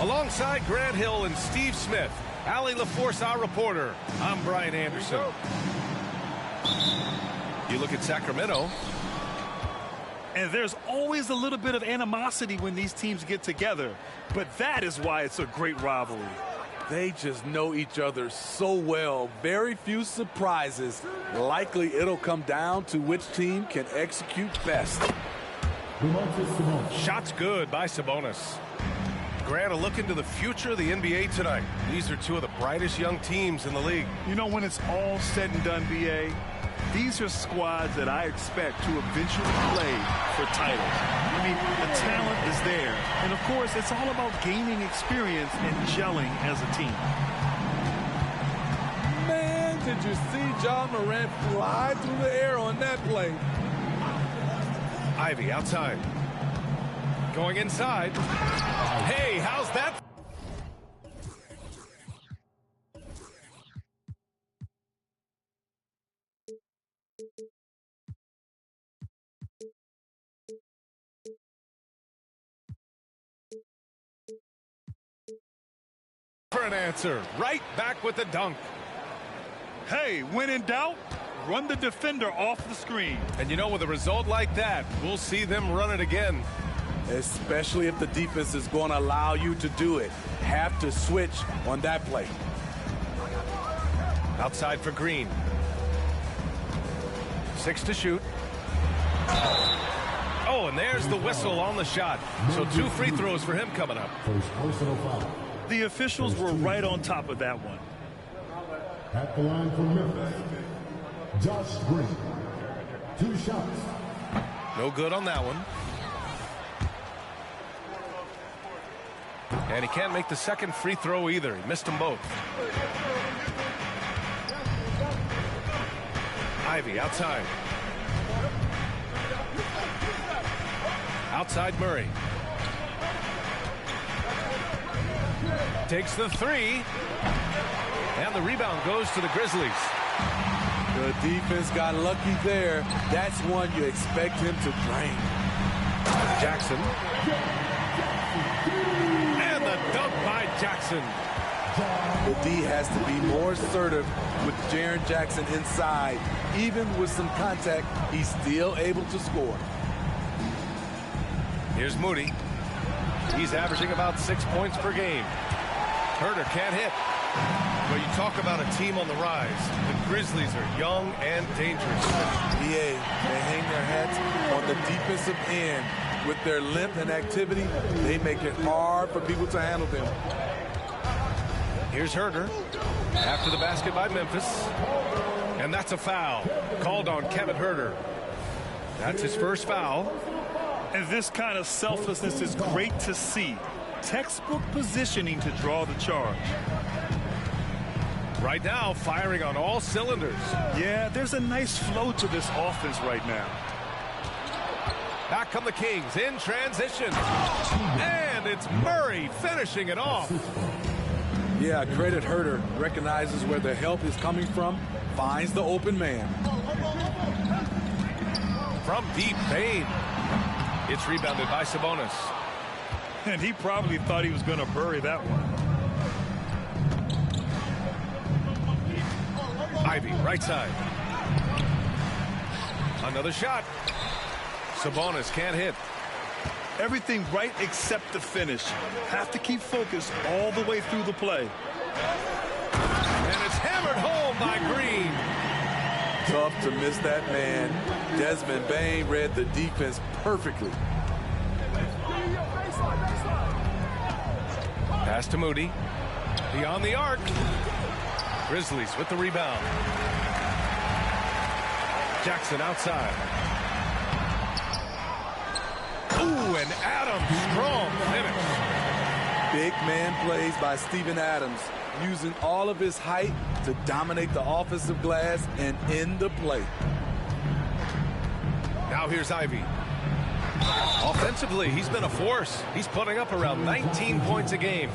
Alongside Grant Hill and Steve Smith, Allie LaForce, our reporter. I'm Brian Anderson. You look at Sacramento. And there's always a little bit of animosity when these teams get together. But that is why it's a great rivalry. They just know each other so well. Very few surprises. Likely it'll come down to which team can execute best. Shots good by Sabonis. Grant, a look into the future of the NBA tonight. These are two of the brightest young teams in the league. You know, when it's all said and done, BA, these are squads that I expect to eventually play for titles. I mean, the talent is there. And, of course, it's all about gaining experience and gelling as a team. Man, did you see John Morant fly through the air on that play? Ivy outside. Going inside. Hey, how's that? For an answer. Right back with the dunk. Hey, when in doubt, run the defender off the screen. And you know, with a result like that, we'll see them run it again. Especially if the defense is going to allow you to do it. Have to switch on that play. Outside for Green. 6 to shoot. Oh, and there's the whistle on the shot. So 2 free throws for him coming up. The officials were right on top of that one. At the line for Memphis, Josh Green. 2 shots. No good on that one. And he can't make the second free throw either. He missed them both. Ivy outside. Outside Murray. Takes the 3. And the rebound goes to the Grizzlies. The defense got lucky there. That's one you expect him to drain. Jackson. And the dunk by Jackson. The D has to be more assertive with Jaren Jackson inside. Even with some contact, he's still able to score. Here's Moody. He's averaging about 6 points per game. Herter can't hit. Well, you talk about a team on the rise. The Grizzlies are young and dangerous. They hang their hats on the defensive end. With their length and activity, they make it hard for people to handle them. Here's Herter. After the basket by Memphis. And that's a foul. Called on Kevin Herter. That's his first foul. And this kind of selflessness is great to see. Textbook positioning to draw the charge. Right now, firing on all cylinders. Yeah, there's a nice flow to this offense right now. Back come the Kings in transition. And it's Murray finishing it off. Yeah, credit Herter. Recognizes where the help is coming from. Finds the open man. From deep, Bain. It's rebounded by Sabonis. And he probably thought he was going to bury that one. Ivy, right side. Another shot. Sabonis can't hit. Everything right except the finish. Have to keep focused all the way through the play. And it's hammered home by Green. Tough to miss that man. Desmond Bain read the defense perfectly. Pass to Moody. Beyond the arc. Grizzlies with the rebound. Jackson outside. Ooh, and Adams, strong finish. Big man plays by Steven Adams, using all of his height to dominate the offensive glass and end the play. Now here's Ivy. Offensively, he's been a force. He's putting up around 19 points a game.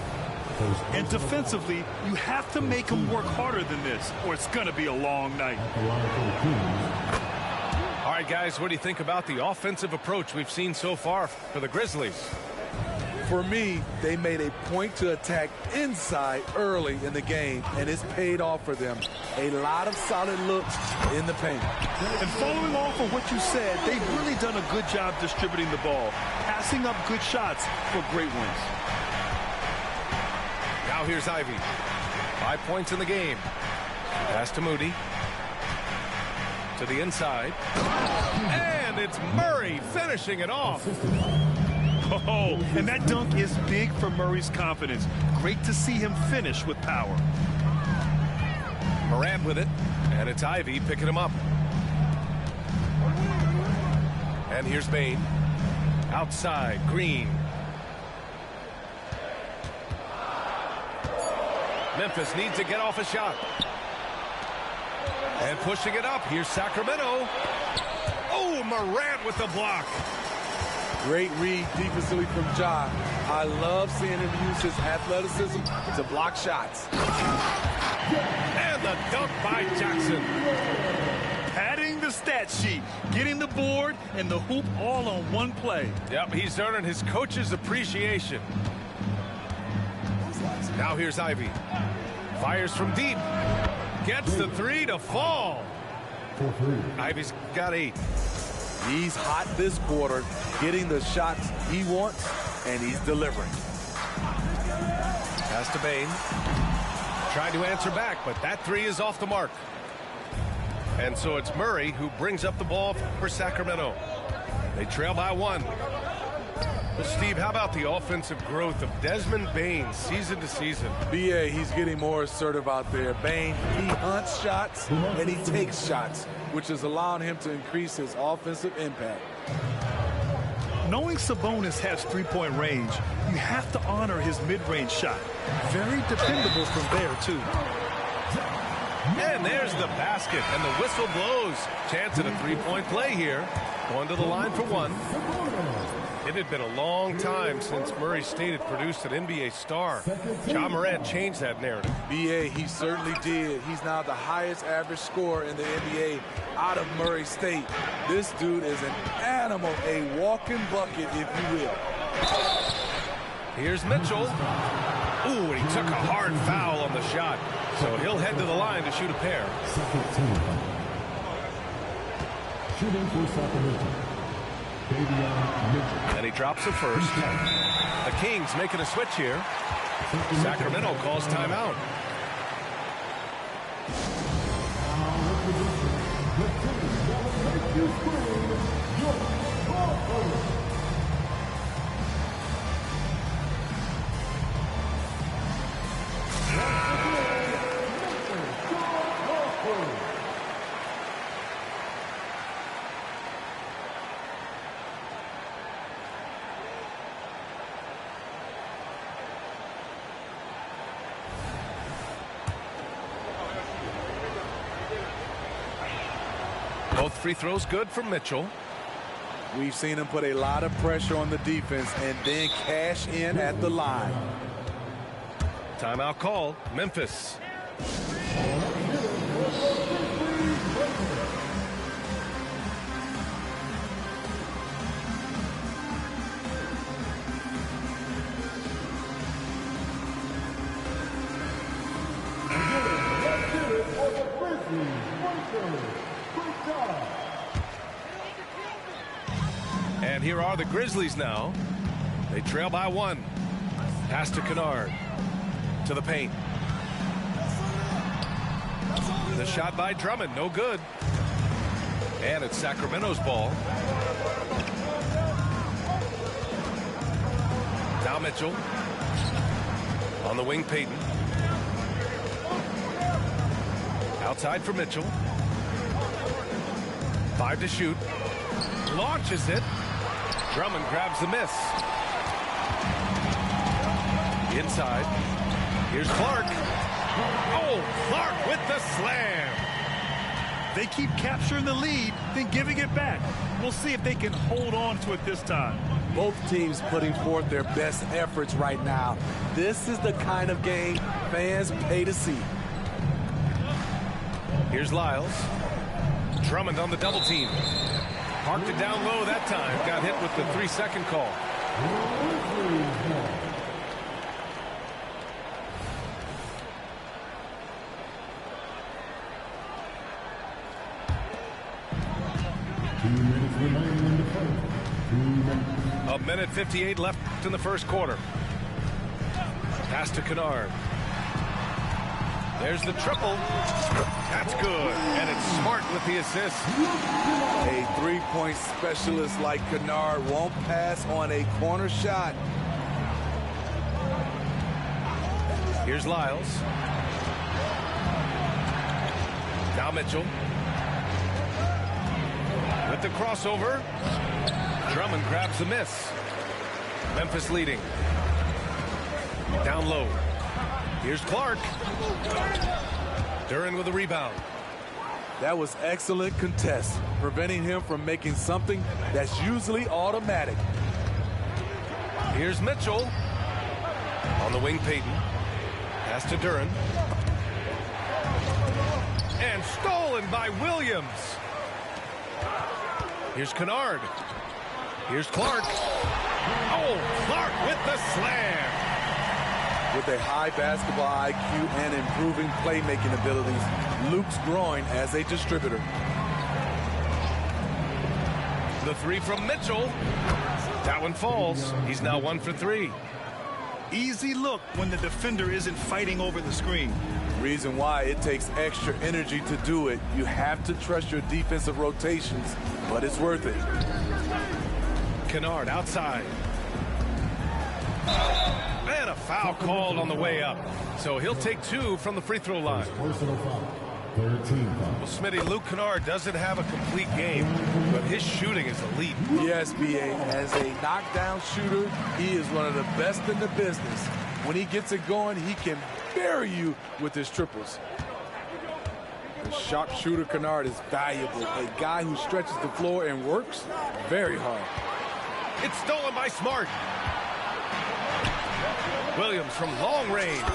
And defensively, you have to make him work harder than this, or it's going to be a long night. All right, guys, what do you think about the offensive approach we've seen so far for the Grizzlies? For me, they made a point to attack inside early in the game, and it's paid off for them. A lot of solid looks in the paint. And following off of what you said, they've really done a good job distributing the ball, passing up good shots for great wins. Now here's Ivy. 5 points in the game. Pass to Moody. To the inside. And it's Murray finishing it off. Oh, and that dunk is big for Murray's confidence. Great to see him finish with power. Morant with it, and it's Ivy picking him up. And here's Bain. Outside, Green. Memphis needs to get off a shot. And pushing it up, here's Sacramento. Oh, Morant with the block. Great read defensively from Ja. I love seeing him use his athleticism to block shots. And the dunk by Jackson. Padding the stat sheet, getting the board and the hoop all on one play. Yep, he's earning his coach's appreciation. Now here's Ivy. Fires from deep. Gets the three to fall. Ivy's got 8. He's hot this quarter, getting the shots he wants, and he's delivering. Pass to Bain. Tried to answer back, but that 3 is off the mark. And so it's Murray who brings up the ball for Sacramento. They trail by 1. Well, Steve, how about the offensive growth of Desmond Bain season to season? BA, he's getting more assertive out there. Bain, he hunts shots and he takes shots, which is allowing him to increase his offensive impact. Knowing Sabonis has three-point range, you have to honor his mid-range shot. Very dependable from there, too. And there's the basket, and the whistle blows. Chance at a 3-point play here. Going to the line for 1. It had been a long time since Murray State had produced an NBA star. Ja Morant changed that narrative. BA, he certainly did. He's now the highest average scorer in the NBA out of Murray State. This dude is an animal, a walking bucket, if you will. Here's Mitchell. Ooh, and he took a hard foul on the shot. So he'll head to the line to shoot a pair. Shooting for Sacramento. And he drops it first. The Kings making a switch here. Sacramento calls timeout. Both free throws good from Mitchell. We've seen him put a lot of pressure on the defense and then cash in at the line. Timeout called. Memphis. And here are the Grizzlies now. They trail by 1. Pass to Kennard. To the paint. The shot by Drummond, no good. And it's Sacramento's ball. Now Mitchell. On the wing, Payton. Outside for Mitchell. 5 to shoot. Launches it. Drummond grabs the miss. Inside. Here's Clark. Oh, Clark with the slam. They keep capturing the lead, then giving it back. We'll see if they can hold on to it this time. Both teams putting forth their best efforts right now. This is the kind of game fans pay to see. Here's Lyles. Drummond on the double team. Parked it down low that time. Got hit with the 3-second call. A minute 58 left in the first quarter. Pass to Kennard. There's the triple. That's good. And it's Smart with the assist. A three-point specialist like Kennard won't pass on a corner shot. Here's Lyles. Now Mitchell. With the crossover. Drummond grabs the miss. Memphis leading. Down low. Here's Clark. Duren with a rebound. That was excellent contest, preventing him from making something that's usually automatic. Here's Mitchell. On the wing, Payton. Pass to Duren. And stolen by Williams. Here's Kennard. Here's Clark. Oh, Clark with the slam. With a high basketball IQ and improving playmaking abilities, Luke's growing as a distributor. The three from Mitchell. That one falls. He's now 1 for 3. Easy look when the defender isn't fighting over the screen. Reason why it takes extra energy to do it. You have to trust your defensive rotations, but it's worth it. Kennard outside. And a foul called on the way up. So he'll take 2 from the free throw line. Personal foul. 13 foul. Well, Smitty, Luke Kennard doesn't have a complete game, but his shooting is elite. Yes, B.A. As a knockdown shooter, he is one of the best in the business. When he gets it going, he can bury you with his triples. The sharpshooter Kennard is valuable. A guy who stretches the floor and works very hard. It's stolen by Smart. Williams from long range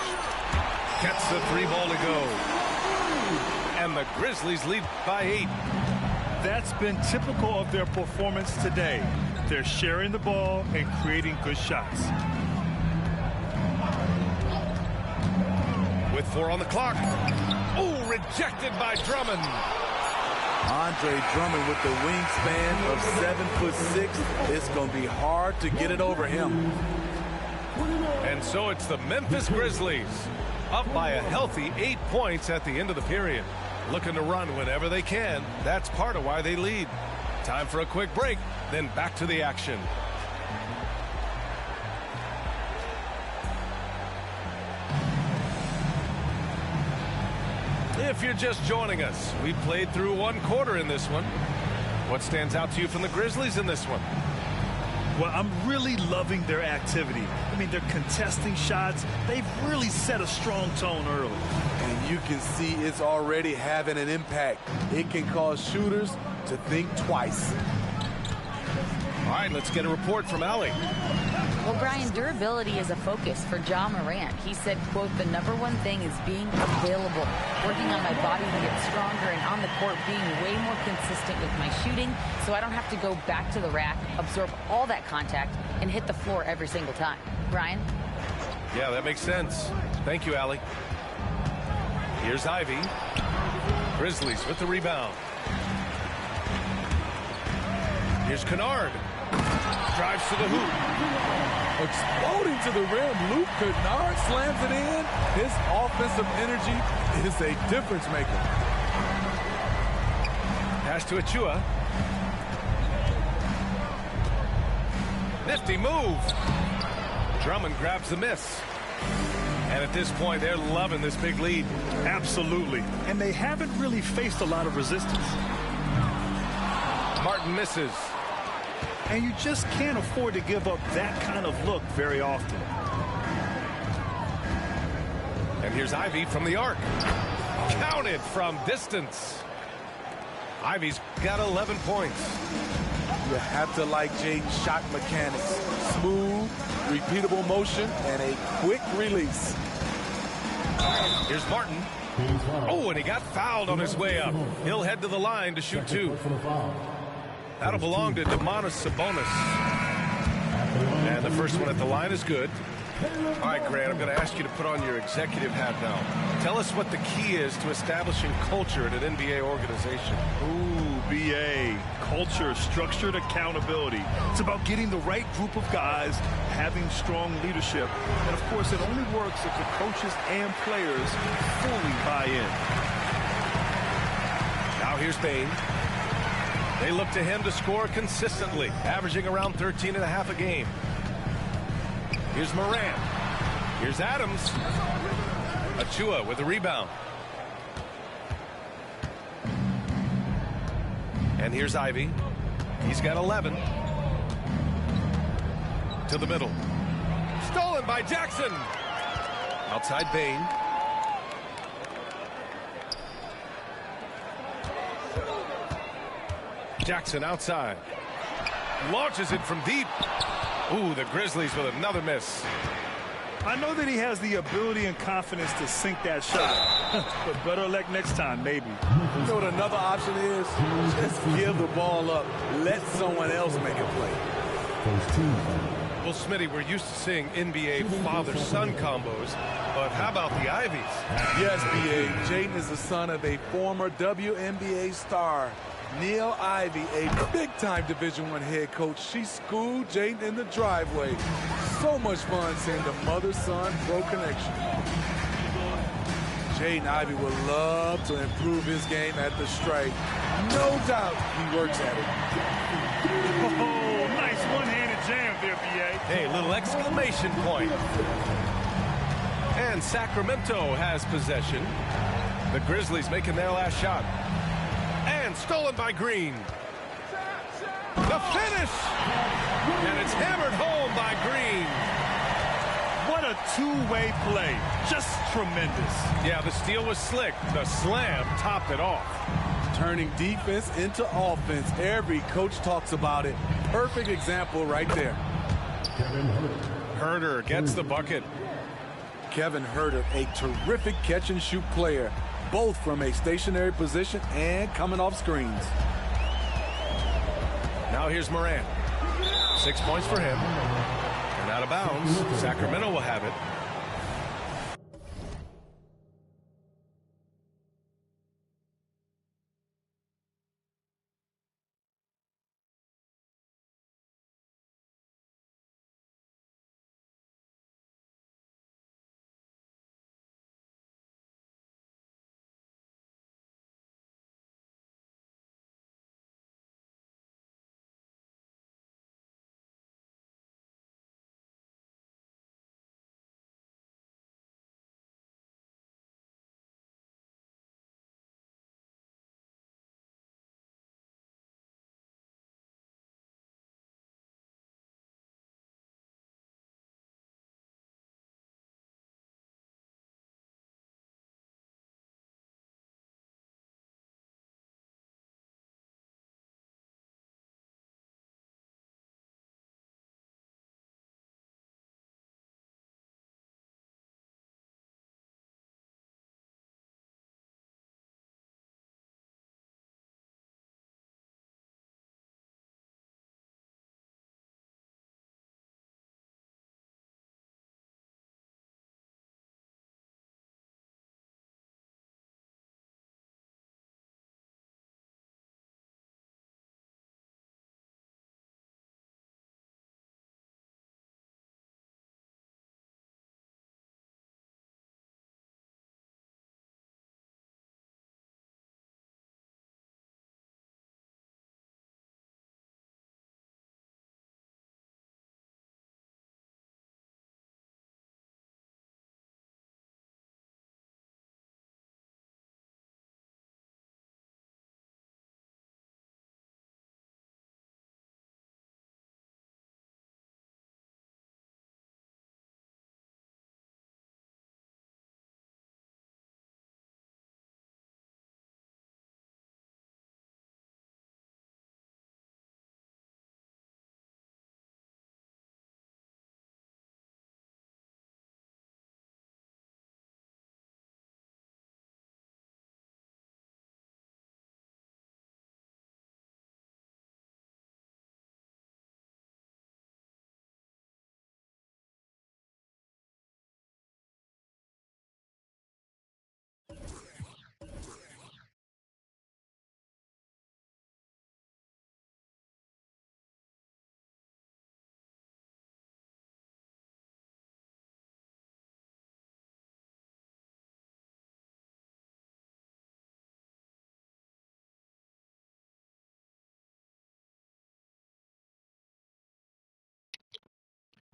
gets the 3 ball to go. And the Grizzlies lead by 8. That's been typical of their performance today. They're sharing the ball and creating good shots. With 4 on the clock. Oh, rejected by Drummond. Andre Drummond with the wingspan of 7'6". It's going to be hard to get it over him. And so it's the Memphis Grizzlies up by a healthy 8 points at the end of the period. Looking to run whenever they can. That's part of why they lead. Time for a quick break, then back to the action. If you're just joining us, we played through 1 quarter in this one. What stands out to you from the Grizzlies in this one? Well, I'm really loving their activity. I mean, they're contesting shots. They've really set a strong tone early. And you can see it's already having an impact. It can cause shooters to think twice. All right, let's get a report from Allie. Well, Brian, durability is a focus for Ja Morant. He said, quote, "The #1 thing is being available, working on my body to get stronger, and on the court being way more consistent with my shooting so I don't have to go back to the rack, absorb all that contact, and hit the floor every single time." Brian? Yeah, that makes sense. Thank you, Allie. Here's Ivy. Grizzlies with the rebound. Here's Kennard. Drives to the hoop. Exploding to the rim, Luke Kennard slams it in. His offensive energy is a difference maker. Pass to Achua. Nifty move. Drummond grabs the miss. And at this point, they're loving this big lead. Absolutely. And they haven't really faced a lot of resistance. Martin misses. And you just can't afford to give up that kind of look very often. And here's Ivy from the arc. Counted from distance. Ivy's got 11 points. You have to like Jaden's shot mechanics. Smooth, repeatable motion, and a quick release. Here's Martin. Oh, and he got fouled on his way up. He'll head to the line to shoot 2. That'll belong to Domantas Sabonis. And the first one at the line is good. All right, Grant, I'm going to ask you to put on your executive hat now. Tell us what the key is to establishing culture at an NBA organization. Ooh, BA. Culture, structured accountability. It's about getting the right group of guys, having strong leadership. And, of course, it only works if the coaches and players fully buy in. Now here's Bain. They look to him to score consistently, averaging around 13.5 a game. Here's Morant. Here's Adams. Achua with a rebound. And here's Ivy. He's got 11. To the middle. Stolen by Jackson. Outside Bain. Jackson outside. Launches it from deep. Ooh, the Grizzlies with another miss. I know that he has the ability and confidence to sink that shot. But better luck next time, maybe. You know what another option is? Just give the ball up. Let someone else make a play. Well, Smitty, we're used to seeing NBA father-son combos, but how about the Ivies? Yes, B.A. Jaden is the son of a former WNBA star. Neil Ivy, a big-time Division I head coach. She schooled Jaden in the driveway. So much fun seeing the mother-son pro connection. Jaden Ivy would love to improve his game at the stripe. No doubt he works at it. Oh, nice one-handed jam there, B.A. Hey, little exclamation point. And Sacramento has possession. The Grizzlies making their last shot. And stolen by Green. The finish! And it's hammered home by Green. What a two-way play. Just tremendous. Yeah, the steal was slick. The slam topped it off. Turning defense into offense. Every coach talks about it. Perfect example right there. Herder gets the bucket. Kevin Herder, a terrific catch-and-shoot player, both from a stationary position and coming off screens. Now here's Morant. 6 points for him. And out of bounds. Sacramento will have it.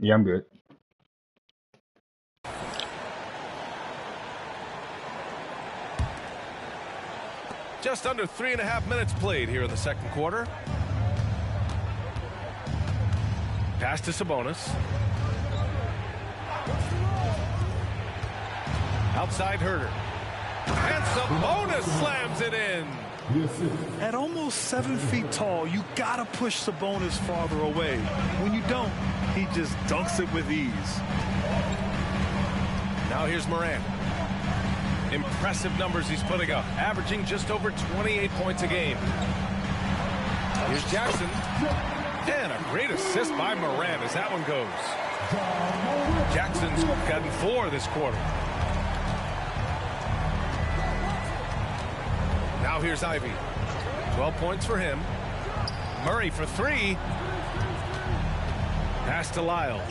Yeah, I'm good. Just under 3.5 minutes played here in the second quarter. Pass to Sabonis. Outside Herter. And Sabonis slams it in. At almost 7 feet tall, you gotta push Sabonis farther away. When you don't, he just dunks it with ease. Now here's Morant. Impressive numbers he's putting up, averaging just over 28 points a game. Here's Jackson. And a great assist by Morant as that one goes. Jackson's gotten 4 this quarter. Now here's Ivy. 12 points for him. Murray for 3. Pass to Lyles.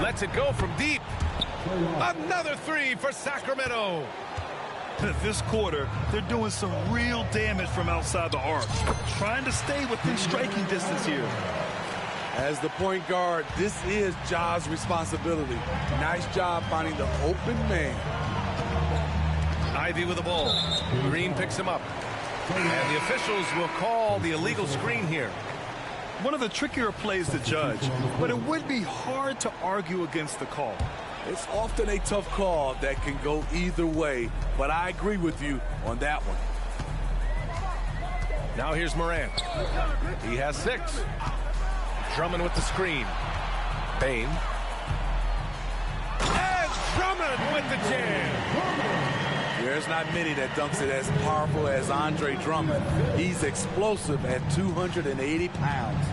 Lets it go from deep. Another 3 for Sacramento. This quarter, they're doing some real damage from outside the arc. Trying to stay within striking distance here. As the point guard, this is Ja's responsibility. Nice job finding the open man. Ivy with the ball. Green picks him up. And the officials will call the illegal screen here. One of the trickier plays to judge, but it would be hard to argue against the call. It's often a tough call that can go either way, but I agree with you on that one. Now here's Morant. He has 6. Drummond with the screen. Bane. And Drummond with the jam. There's not many that dunks it as powerful as Andre Drummond. He's explosive at 280 pounds.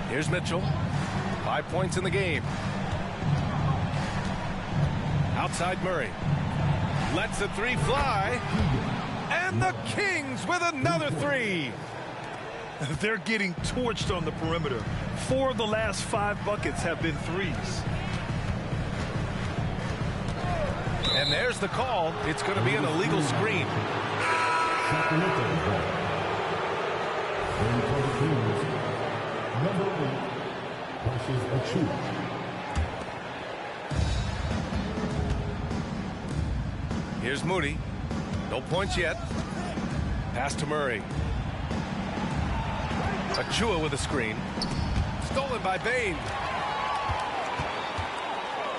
Here's Mitchell. 5 points in the game. Outside Murray. Lets the 3 fly. And the Kings with another 3. They're getting torched on the perimeter. 4 of the last 5 buckets have been 3s. And there's the call. It's going to be an illegal screen. Here's Moody. No points yet. Pass to Murray. Achua with a screen. Stolen by Bane.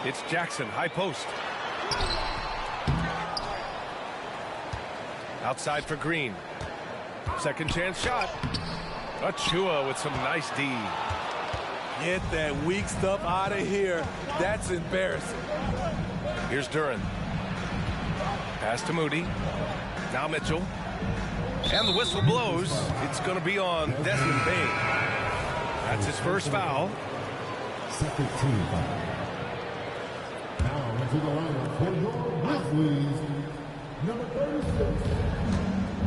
It's Jackson, high post. Outside for Green. Second chance shot. Achua with some nice D. Get that weak stuff out of here. That's embarrassing. Here's Duran. Pass to Moody. Now Mitchell. And the whistle blows. It's going to be on Desmond Bane. That's his first foul. Second team foul. Now into the lineup for your Grizzlies, number 36,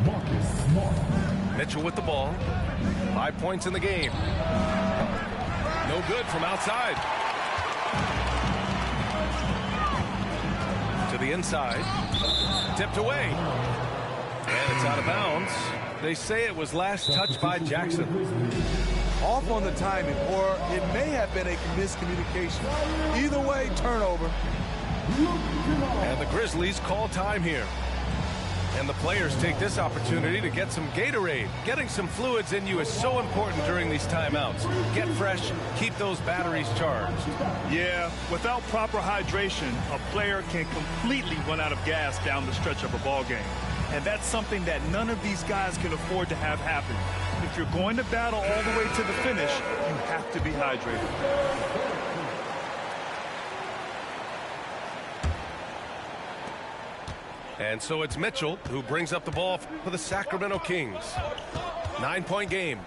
Marcus Smart. Mitchell with the ball. 5 points in the game. No good from outside. To the inside. Tipped away. And it's out of bounds. They say it was last touched by Jackson. Off on the timing, or it may have been a miscommunication. Either way, turnover. And the Grizzlies call time here. And the players take this opportunity to get some Gatorade. Getting some fluids in you is so important during these timeouts. Get fresh, keep those batteries charged. Yeah, without proper hydration, a player can completely run out of gas down the stretch of a ball game. And that's something that none of these guys can afford to have happen. If you're going to battle all the way to the finish, you have to be hydrated. And so it's Mitchell who brings up the ball for the Sacramento Kings. 9-point game.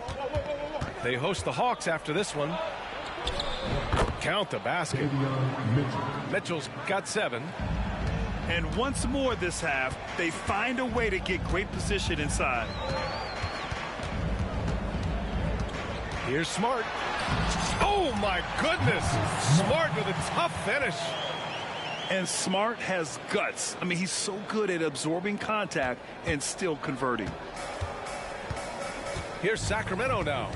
They host the Hawks after this one. Count the basket. Mitchell's got 7. And once more this half, they find a way to get great position inside. Here's Smart. Oh, my goodness. Smart with a tough finish. And Smart has guts. I mean, he's so good at absorbing contact and still converting. Here's Sacramento now.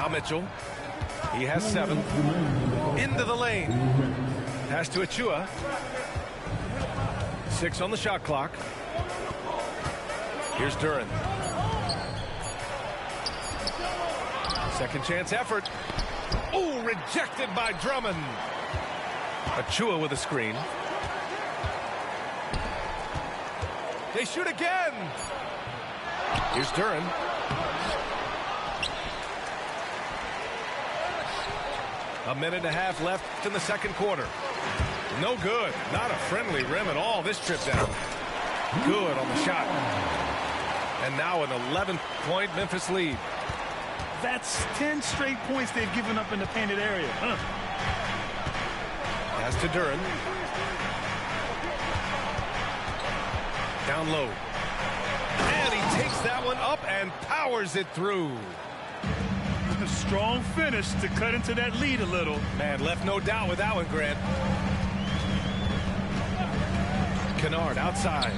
Now Mitchell. He has 7. Into the lane. Pass to Achua. 6 on the shot clock. Here's Duran. Second chance effort. Oh, rejected by Drummond. Achua with a screen. They shoot again. Here's Duran. A minute and a half left in the second quarter. No good. Not a friendly rim at all this trip down. Good on the shot. And now an 11-point Memphis lead. That's 10 straight points they've given up in the painted area. Pass to Duran. Down low. And he takes that one up and powers it through. A strong finish to cut into that lead a little. Man, left no doubt with that one, Grant. Kennard outside.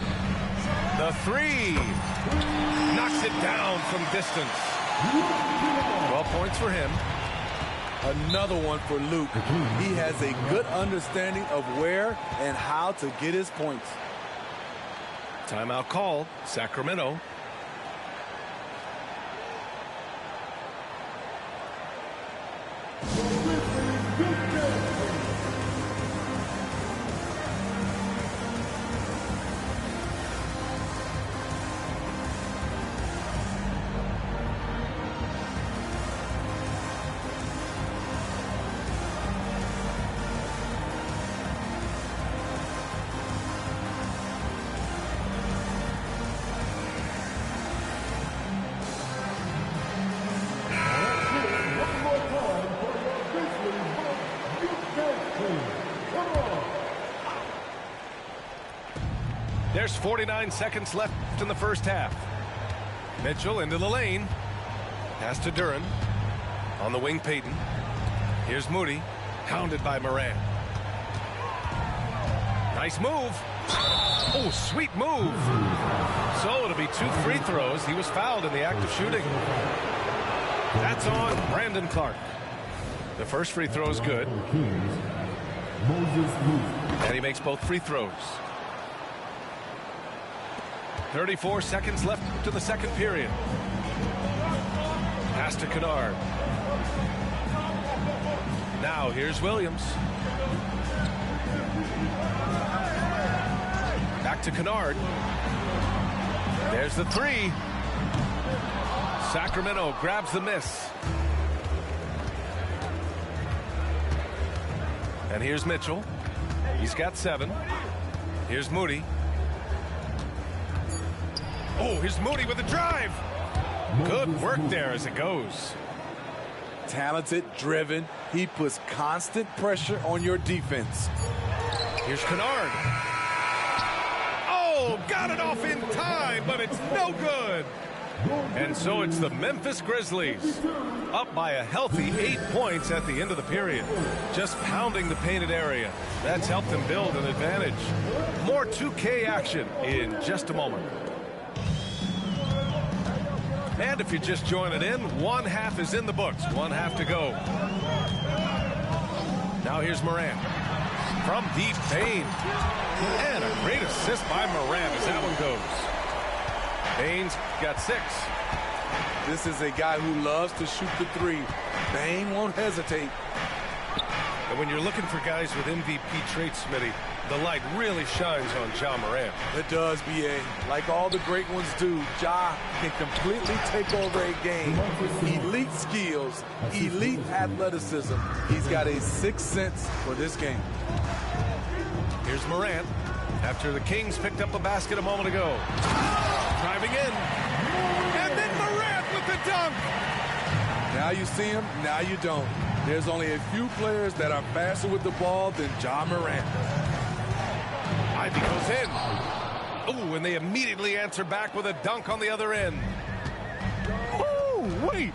The 3. Knocks it down from distance. 12 points for him. Another one for Luke. He has a good understanding of where and how to get his points. Timeout called. Sacramento. There's 49 seconds left in the first half. Mitchell into the lane. Pass to Duran. On the wing, Payton. Here's Moody. Hounded by Moran. Nice move. Oh, sweet move. So it'll be 2 free throws. He was fouled in the act of shooting. That's on Brandon Clark. The first free throw is good. And he makes both free throws. 34 seconds left to the second period. Pass to Kennard. Now here's Williams. Back to Kennard. There's the 3. Sacramento grabs the miss. And here's Mitchell. He's got 7. Here's Moody. Oh, here's Moody with a drive. Good work there as it goes. Talented, driven. He puts constant pressure on your defense. Here's Kennard. Oh, got it off in time, but it's no good. And so it's the Memphis Grizzlies up by a healthy 8 points at the end of the period. Just pounding the painted area. That's helped them build an advantage. More 2K action in just a moment. And if you're just joining in, 1 half is in the books. 1 half to go. Now here's Moran. From deep Bain. And a great assist by Moran as that one goes. Bain's got 6. This is a guy who loves to shoot the 3. Bain won't hesitate. And when you're looking for guys with MVP traits, Smitty, the light really shines on Ja Morant. It does, B.A. Like all the great ones do, Ja can completely take over a game. Elite skills, elite athleticism. He's got a 6th sense for this game. Here's Morant after the Kings picked up a basket a moment ago. Driving in. And then Morant with the dunk. Now you see him, now you don't. There's only a few players that are faster with the ball than Ja Morant. Ivy goes in. Oh, and they immediately answer back with a dunk on the other end. Oh, wait.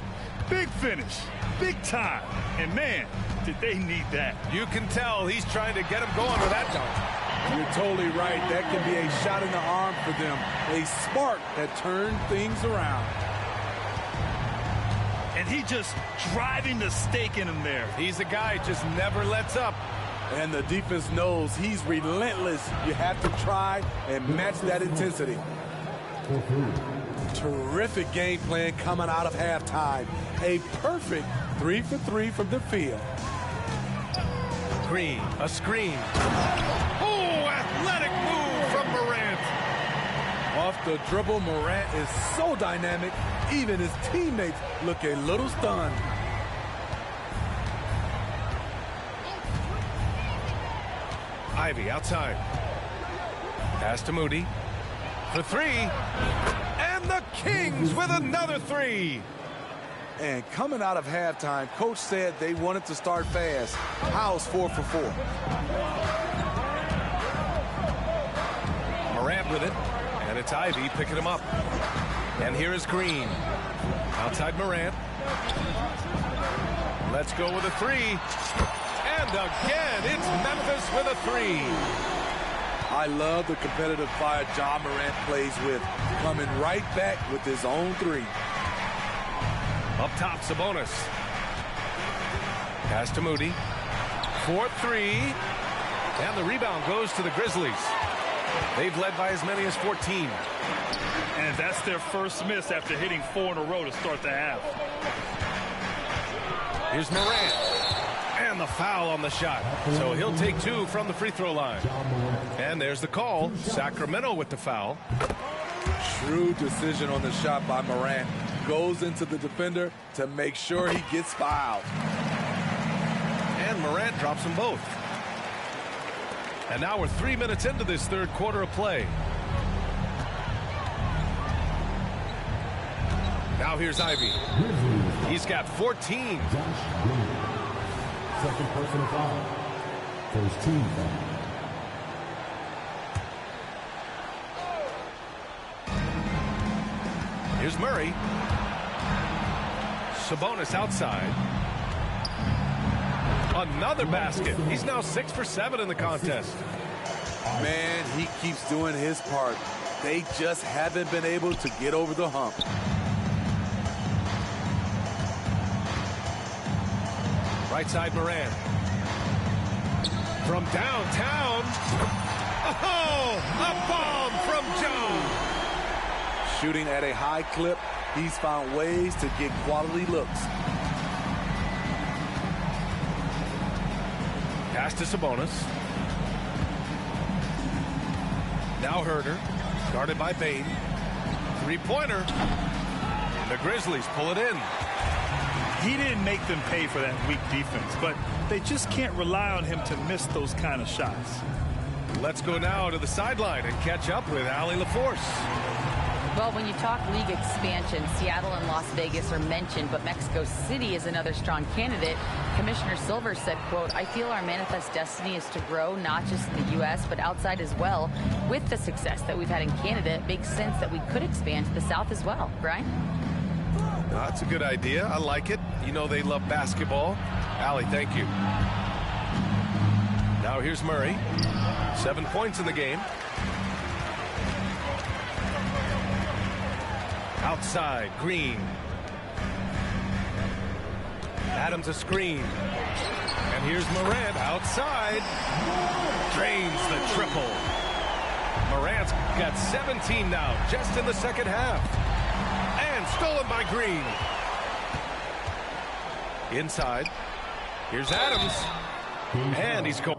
Big finish. Big time. And, man, did they need that. You can tell he's trying to get him going with that dunk. You're totally right. That can be a shot in the arm for them. A spark that turned things around. And and he just driving the stake in him there. He's a guy just never lets up. And the defense knows he's relentless. You have to try and match that intensity. Terrific game plan coming out of halftime. A perfect 3 for 3 from the field. Green, a screen. Oh, athletic move from Morant. Off the dribble, Morant is so dynamic, even his teammates look a little stunned. Ivy outside. Pass to Moody. For three. And the Kings with another three. And coming out of halftime, Coach said they wanted to start fast. How's 4 for 4? Morant with it. And it's Ivy picking him up. And here is Green. Outside Morant. Let's go with a three. And again, it's Memphis with a three. I love the competitive fire Ja Morant plays with, coming right back with his own three. Up top, Sabonis. Pass to Moody. 4-3. And the rebound goes to the Grizzlies. They've led by as many as 14. And that's their first miss after hitting 4 in a row to start the half. Here's Morant. And the foul on the shot. So he'll take 2 from the free throw line. And there's the call. Sacramento with the foul. Shrewd decision on the shot by Morant. Goes into the defender to make sure he gets fouled. And Morant drops them both. And now we're 3 minutes into this third quarter of play. Now here's Ivy. He's got 14. Second personal foul. First team foul. Here's Murray. Sabonis outside. Another basket. He's now 6 for 7 in the contest. Man, he keeps doing his part. They just haven't been able to get over the hump. Right side Morant. From downtown. Oh, a bomb from Jones. Shooting at a high clip, he's found ways to get quality looks. Pass to Sabonis. Now Herder, guarded by Bain. Three-pointer. The Grizzlies pull it in. He didn't make them pay for that weak defense, but they just can't rely on him to miss those kind of shots. Let's go now to the sideline and catch up with Allie LaForce. Well, when you talk league expansion, Seattle and Las Vegas are mentioned, but Mexico City is another strong candidate. Commissioner Silver said, quote, "I feel our manifest destiny is to grow not just in the U.S., but outside as well. With the success that we've had in Canada, it makes sense that we could expand to the South as well." Brian? That's a good idea. I like it. You know they love basketball. Allie, thank you. Now here's Murray. 7 points in the game. Outside, Green. Adams a screen. And here's Morant outside. Drains the triple. Morant's got 17 now, just in the second half. And stolen by Green. Inside. Here's Adams. And he's going.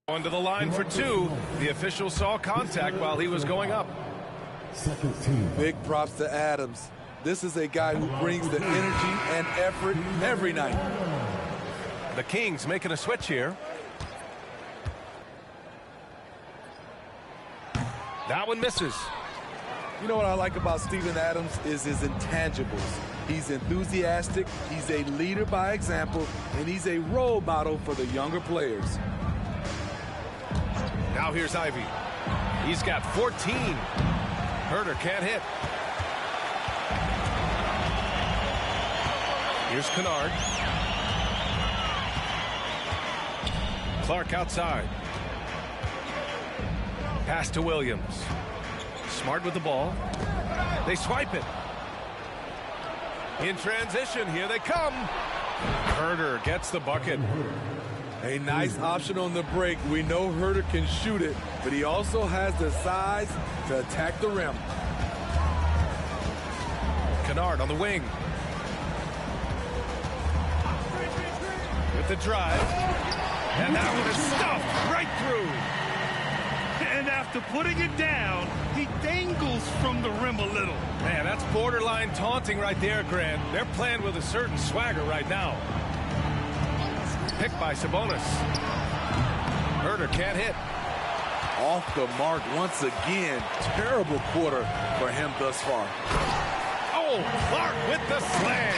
On to the line for 2. The official saw contact while he was going up. Second team. Big props to Adams. This is a guy who brings the energy and effort every night. The Kings making a switch here. That one misses. You know what I like about Steven Adams is his intangibles. He's enthusiastic, he's a leader by example, and he's a role model for the younger players. Now here's Ivy. He's got 14. Herder can't hit. Here's Kennard. Clark outside. Pass to Williams. Smart with the ball. They swipe it. In transition, here they come. Herder gets the bucket. A nice option on the break. We know Herder can shoot it, but he also has the size to attack the rim. Kennard on the wing. With the drive. And that one is stuffed right through. And after putting it down, he dangles from the rim a little. Man, that's borderline taunting right there, Grant. They're playing with a certain swagger right now. Picked by Sabonis. Herder can't hit. Off the mark once again. Terrible quarter for him thus far. Oh, Clark with the slam.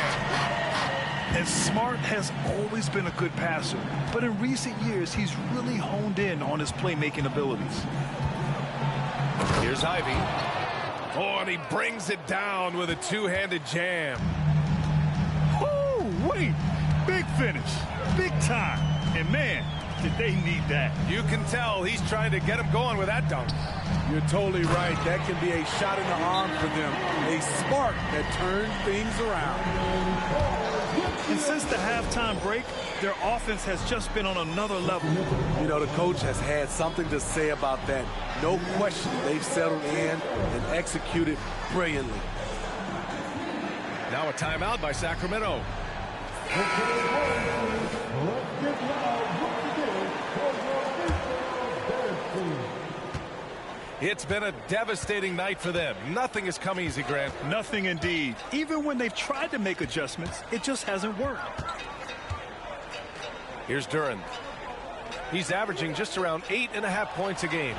And Smart has always been a good passer, but in recent years, he's really honed in on his playmaking abilities. Here's Ivy. Oh, and he brings it down with a two-handed jam. Oh, wait. Big finish. Big time. And, man, did they need that. You can tell he's trying to get him going with that dunk. You're totally right. That can be a shot in the arm for them. A spark that turns things around. And since the halftime break, their offense has just been on another level. You know, the coach has had something to say about that. No question, they've settled in and executed brilliantly. Now a timeout by Sacramento. It's been a devastating night for them. Nothing has come easy, Grant. Nothing indeed. Even when they've tried to make adjustments, it just hasn't worked. Here's Duren. He's averaging just around 8.5 points a game.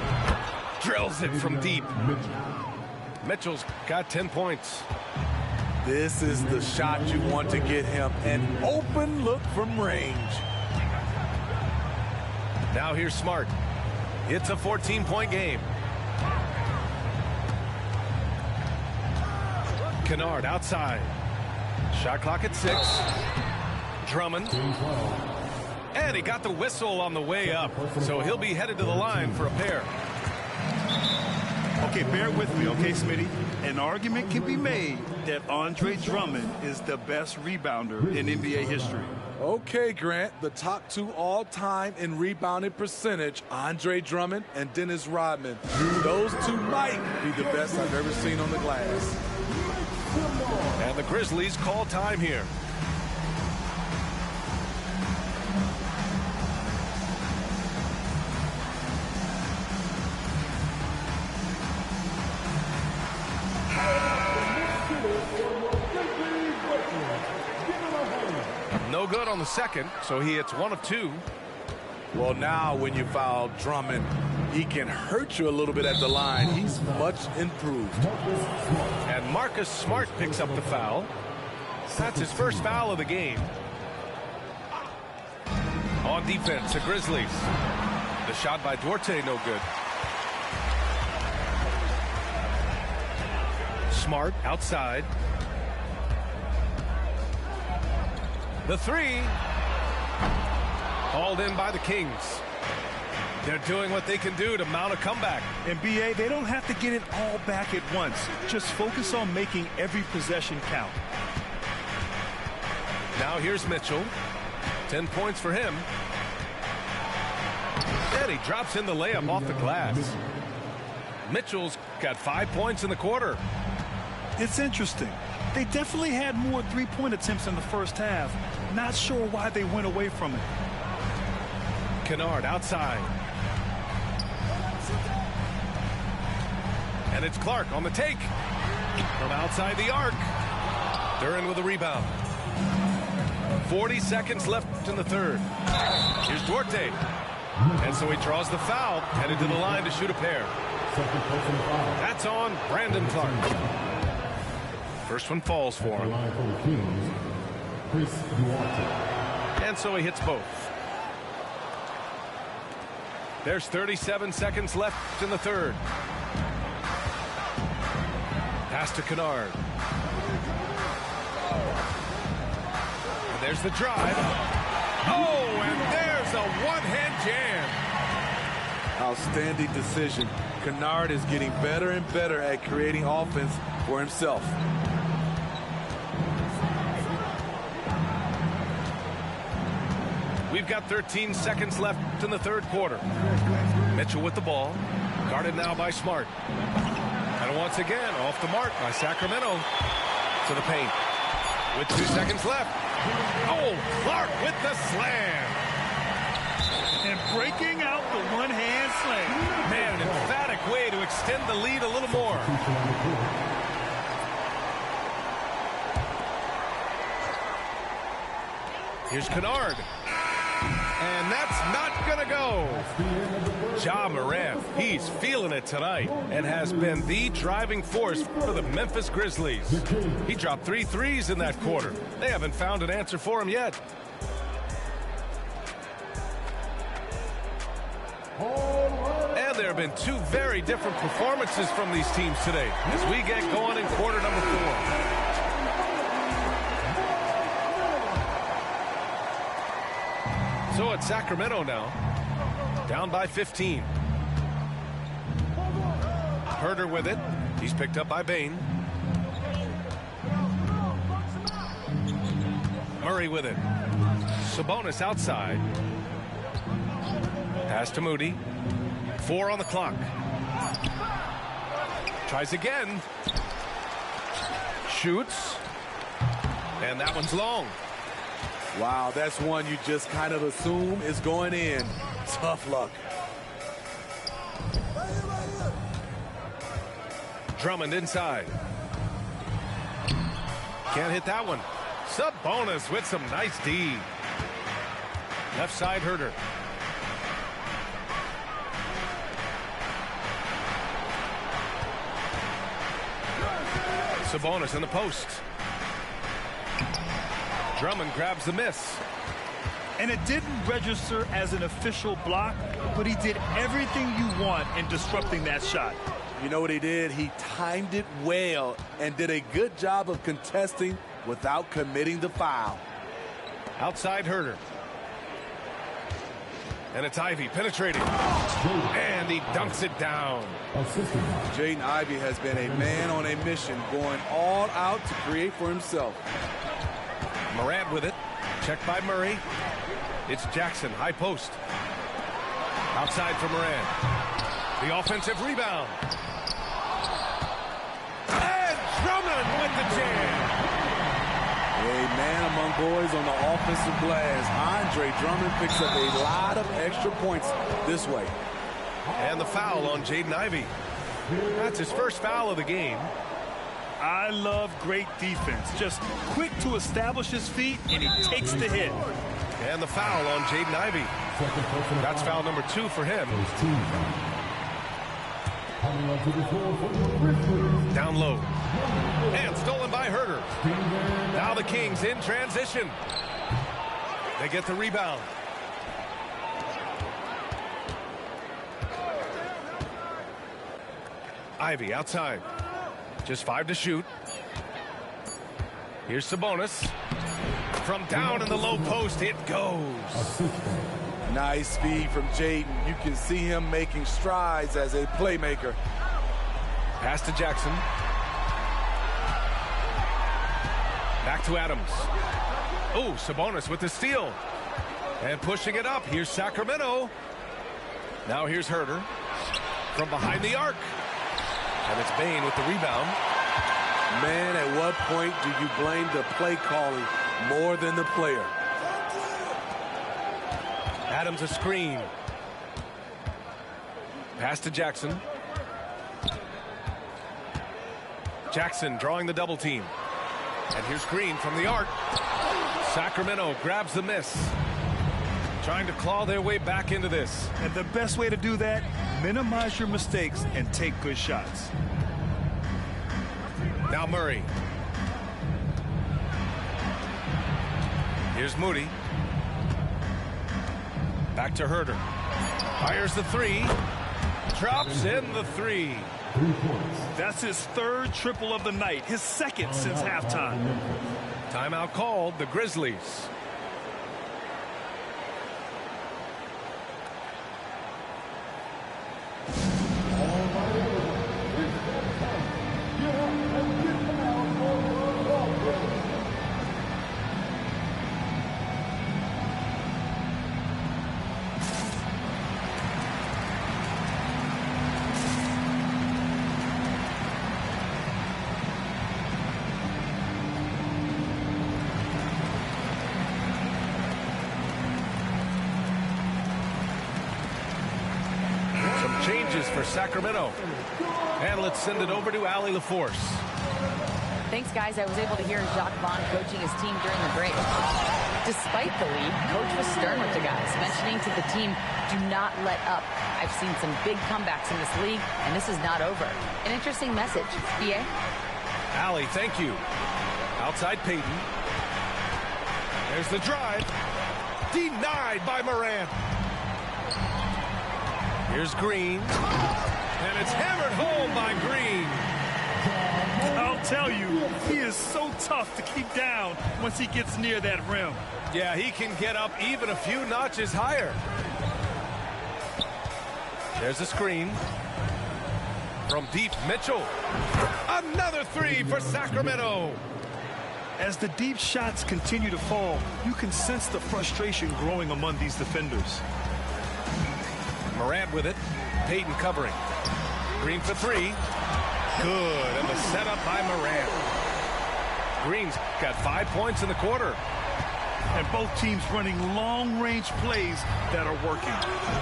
Drills it from deep. Mitchell's got 10 points. This is the shot you want to get him. An open look from range. Now here's Smart. It's a 14-point game. Kennard outside. Shot clock at 6. Drummond. And he got the whistle on the way up, so he'll be headed to the line for a pair. Okay, bear with me, okay, Smitty? An argument can be made that Andre Drummond is the best rebounder in NBA history. Okay, Grant, the top two all-time in rebounding percentage, Andre Drummond and Dennis Rodman. Those two might be the best I've ever seen on the glass. And the Grizzlies call time here. No good on the second, so he hits 1 of 2. Well, now when you foul Drummond, he can hurt you a little bit at the line. He's much improved. And Marcus Smart picks up the foul. That's his first foul of the game. On defense, the Grizzlies. The shot by Duarte, no good. Smart outside. The 3. Hauled in by the Kings. They're doing what they can do to mount a comeback. And BA, they don't have to get it all back at once. Just focus on making every possession count. Now here's Mitchell. 10 points for him. And he drops in the layup off the glass. Mitchell's got 5 points in the quarter. It's interesting. They definitely had more three-point attempts in the first half. Not sure why they went away from it. Kennard outside. And it's Clark on the take. From outside the arc. Duren with a rebound. 40 seconds left in the third. Here's Duarte. And so he draws the foul, headed to the line to shoot a pair. That's on Brandon Clark. First one falls for him. And so he hits both. There's 37 seconds left in the third. Pass to Kennard. And there's the drive. Oh, and there's a one-hand jam. Outstanding decision. Kennard is getting better and better at creating offense for himself. We've got 13 seconds left in the third quarter. Mitchell with the ball. Guarded now by Smart. And once again, off the mark by Sacramento. To the paint. With 2 seconds left. Oh, Clark with the slam. And breaking out the one-hand slam. Man, an emphatic way to extend the lead a little more. Here's Kennard. And that's not going to go. Ja Morant, he's feeling it tonight and has been the driving force for the Memphis Grizzlies. He dropped 3 threes in that quarter. They haven't found an answer for him yet. And there have been 2 very different performances from these teams today as we get going in quarter number 4. So it's Sacramento now, down by 15. Herter with it. He's picked up by Bain. Murray with it. Sabonis outside. Pass to Moody. 4 on the clock. Tries again. Shoots. And that one's long. Wow, that's one you just kind of assume is going in. Tough luck. Drummond inside. Can't hit that one. Sabonis with some nice D. Left side Herter. Sabonis in the post. Drummond grabs the miss. And it didn't register as an official block, but he did everything you want in disrupting that shot. You know what he did? He timed it well and did a good job of contesting without committing the foul. Outside Herter. And it's Ivy penetrating. And he dunks it down. Jaden Ivey has been a man on a mission, going all out to create for himself. Morant with it. Checked by Murray. It's Jackson, high post. Outside for Morant. The offensive rebound. And Drummond with the jam. A man among boys on the offensive glass. Andre Drummond picks up a lot of extra points this way. And the foul on Jaden Ivey. That's his first foul of the game. I love great defense. Just quick to establish his feet, and he takes the hit. And the foul on Jaden Ivey. That's foul number 2 for him. Down low. And stolen by Herter. Now the Kings in transition. They get the rebound. Ivy outside. Just 5 to shoot. Here's Sabonis. From down in the low post, it goes. Nice feed from Jaden. You can see him making strides as a playmaker. Pass to Jackson. Back to Adams. Oh, Sabonis with the steal. And pushing it up. Here's Sacramento. Now here's Herter. From behind the arc. And it's Bain with the rebound. Man, at what point do you blame the play calling more than the player? Adams a screen. Pass to Jackson. Jackson drawing the double team. And here's Green from the arc. Sacramento grabs the miss. Trying to claw their way back into this. And the best way to do that, minimize your mistakes and take good shots. Now Murray. Here's Moody. Back to Herter. Fires the 3. Drops in the 3. That's his 3rd triple of the night, his 2nd since halftime. Timeout called, the Grizzlies. changes for Sacramento. And let's send it over to Allie LaForce. Thanks, guys. I was able to hear Jacques Vaughn coaching his team during the break. Despite the lead, Coach was stern with the guys, mentioning to the team, do not let up. I've seen some big comebacks in this league, and this is not over. An interesting message. B.A.? Allie, thank you. Outside Payton. There's the drive. Denied by Morant. Here's Green. And it's hammered home by Green. I'll tell you, he is so tough to keep down once he gets near that rim. Yeah, he can get up even a few notches higher. There's a screen. From deep, Mitchell. Another three for Sacramento. As the deep shots continue to fall, you can sense the frustration growing among these defenders. Morant with it. Payton covering. Green for three. Good, and the setup by Morant. Green's got 5 points in the quarter. And both teams running long-range plays that are working.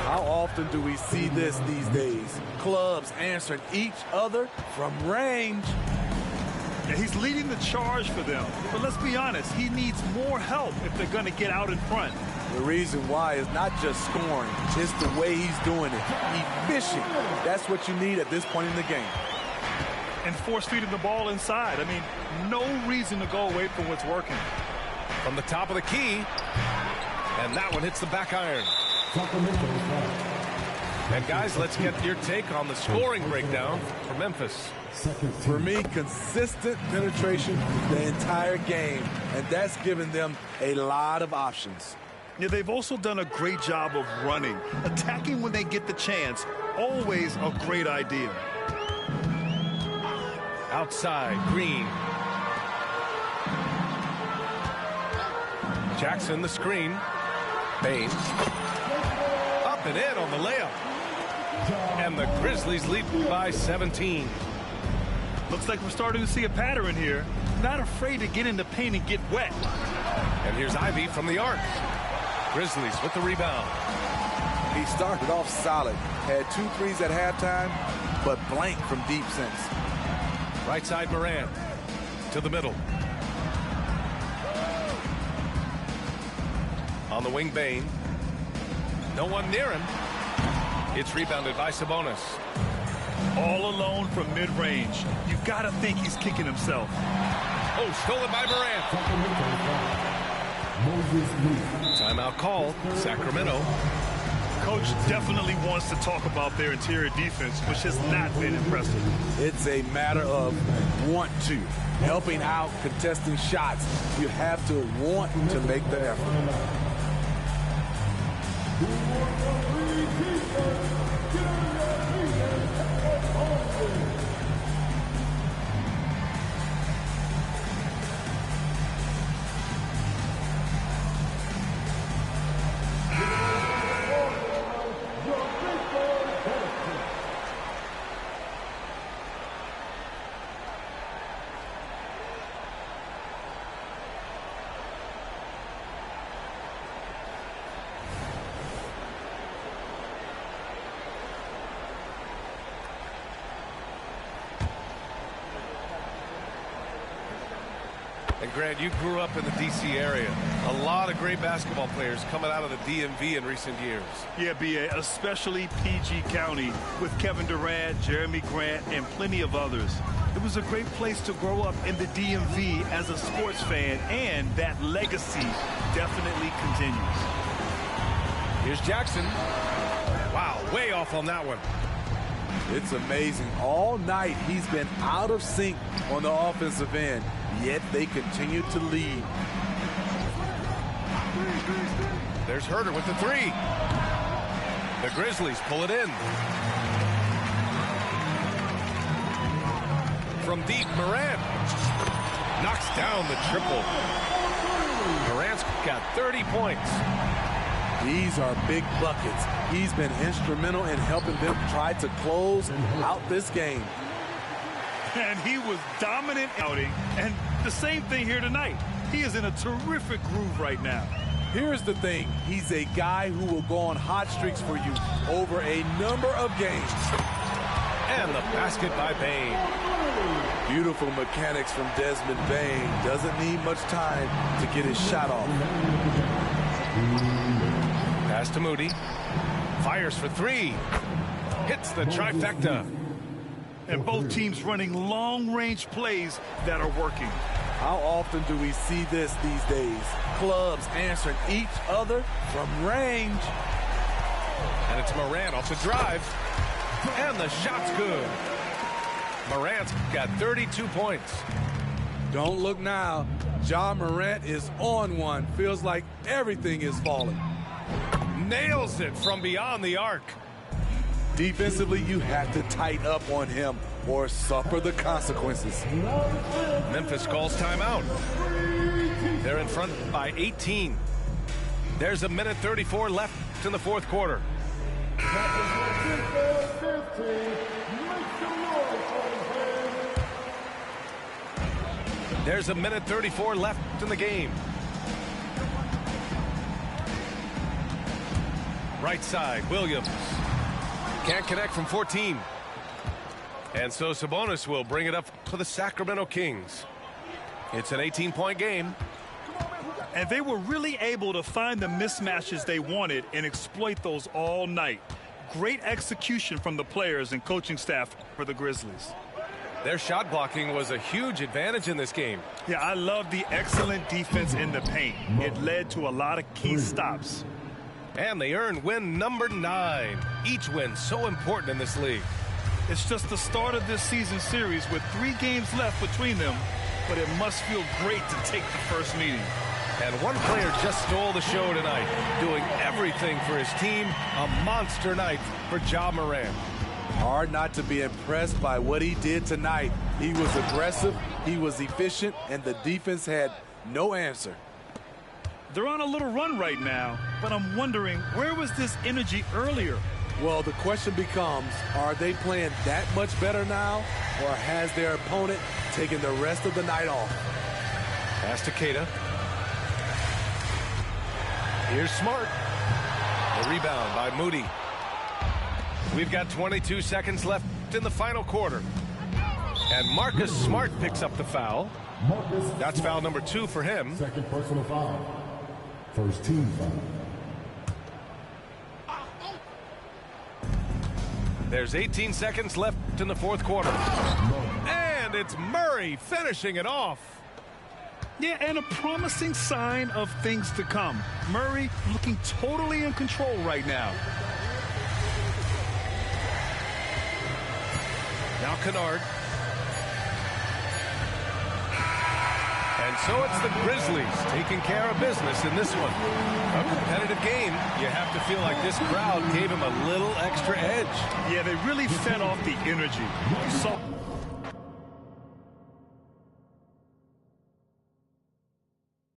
How often do we see this these days? Clubs answering each other from range. Yeah, he's leading the charge for them. But let's be honest, he needs more help if they're going to get out in front. The reason why is not just scoring, it's the way he's doing it. Efficient. That's what you need at this point in the game. And force-feeding the ball inside. I mean, no reason to go away from what's working. From the top of the key. And that one hits the back iron. And guys, let's get your take on the scoring breakdown for Memphis. For me, consistent penetration the entire game. And that's given them a lot of options. Yeah, they've also done a great job of running. Attacking when they get the chance. Always a great idea. Outside, Green. Jackson, the screen. Baines. Up and in on the layup. And the Grizzlies lead by 17. Looks like we're starting to see a pattern here. Not afraid to get in the paint and get wet. And here's Ivy from the arc. Grizzlies with the rebound. He started off solid. Had 2 threes at halftime, but blank from deep since. Right side Morant to the middle. On the wing, Bane. No one near him. It's rebounded by Sabonis. All alone from mid-range. You've got to think he's kicking himself. Oh, stolen by Morant. Timeout called. Sacramento. Coach definitely wants to talk about their interior defense, which has not been impressive. It's a matter of want to. Helping out, contesting shots. You have to want to make the effort. And Grant, you grew up in the D.C. area. A lot of great basketball players coming out of the DMV in recent years. Yeah, B.A., especially PG County with Kevin Durant, Jeremy Grant, and plenty of others. It was a great place to grow up in the DMV as a sports fan, and that legacy definitely continues. Here's Jackson. Wow, way off on that one. It's amazing. All night he's been out of sync on the offensive end, yet they continue to lead. There's Herter with the three. The Grizzlies pull it in. From deep, Morant knocks down the triple. Morant's got 30 points. These are big buckets. He's been instrumental in helping them try to close out this game. And he was dominant outing, and the same thing here tonight. He is in a terrific groove right now. Here's the thing. He's a guy who will go on hot streaks for you over a number of games. And the basket by Bain. Beautiful mechanics from Desmond Bain. Doesn't need much time to get his shot off. Pass to Moody. Fires for three. Hits the trifecta. And both teams running long-range plays that are working. How often do we see this these days? Clubs answering each other from range. And it's Morant off the drive. And the shot's good. Morant's got 32 points. Don't look now. Ja Morant is on one. Feels like everything is falling. Nails it from beyond the arc. Defensively, you have to tighten up on him or suffer the consequences. Memphis calls timeout. They're in front by 18. There's a minute 34 left in the fourth quarter. There's a minute 34 left in the game. Right side, Williams. Can't connect from 14. And so Sabonis will bring it up for the Sacramento Kings. It's an 18-point game. And they were really able to find the mismatches they wanted and exploit those all night. Great execution from the players and coaching staff for the Grizzlies. Their shot blocking was a huge advantage in this game. Yeah, I love the excellent defense in the paint. It led to a lot of key stops. And they earned win number 9. Each win so important in this league. It's just the start of this season series with 3 games left between them, but it must feel great to take the first meeting. And one player just stole the show tonight, doing everything for his team. A monster night for Ja Morant. Hard not to be impressed by what he did tonight. He was aggressive, he was efficient, and the defense had no answer. They're on a little run right now, but I'm wondering, where was this energy earlier? Well, the question becomes, are they playing that much better now, or has their opponent taken the rest of the night off? Pass to Keita. Here's Smart. The rebound by Moody. We've got 22 seconds left in the final quarter. And Marcus Smart picks up the foul. That's foul number 2 for him. Second personal foul. First team foul. There's 18 seconds left in the fourth quarter. And it's Murray finishing it off. Yeah, and a promising sign of things to come. Murray looking totally in control right now. Now Kennard. And so it's the Grizzlies taking care of business in this one. A competitive game. You have to feel like this crowd gave him a little extra edge. Yeah, they really fed off the energy. So